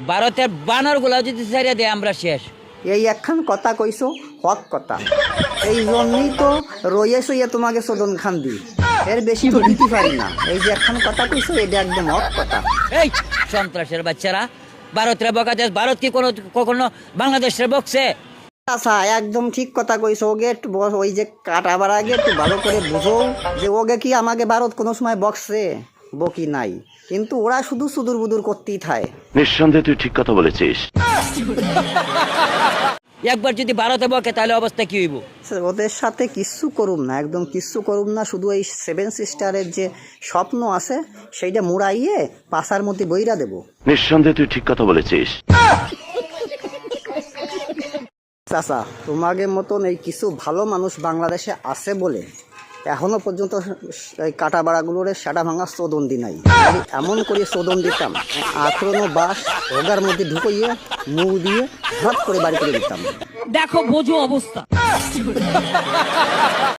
ভারতের বানর গুলা যদি ছেড়ে দেয় আমরা শেষ। এই একখান কথা কইছো, হক কথা। এই জন্যই তো রইয়ে সইয়ে তোমাকে সদন খান দি, এর বেশি তো দিতে পারি না। এই যে একখান কথা কইছো, এটা একদম হক কথা। এই সন্ত্রাসের বাচ্চারা, ভারতের বকা দেশ, ভারত কি কখনো বাংলাদেশের বকছে? আচ্ছা, একদম ঠিক কথা কইছো। ওকে একটু ওই যে কাটাবার আগে একটু ভালো করে বুঝো যে ওকে কি আমাকে ভারত কোনো সময় বকছে? বকি নাই, কিন্তু ওরা শুধু সুদূর বুদুর করতেই থাকে। নিঃসন্দেহে তুই ঠিক কথা বলেছিস। একবার যদি ভারতে বকে তাহলে অবস্থা কি হইব? ওদের সাথে কিচ্ছু করুম না, একদম কিচ্ছু করুম না। শুধু এই 7 সিস্টারের যে স্বপ্ন আছে সেইটা মুড়াইয়ে পাশার মধ্যে বইরা দেব। নিঃসন্দেহে তুই ঠিক কথা বলেছিস। চাচা, তোমাদের মতন এই কিছু ভালো মানুষ বাংলাদেশে আছে বলে এখনো পর্যন্ত এই কাটা বাড়াগুলোর সেটা ভাঙা চোদন দি নাই। এমন করে চোদন দিতাম, আখরনো বাস ওগার মধ্যে ঢুকাইয়ে মুখ দিয়ে হট করে বাড়ি করে দিতাম। দেখো বোঝো অবস্থা।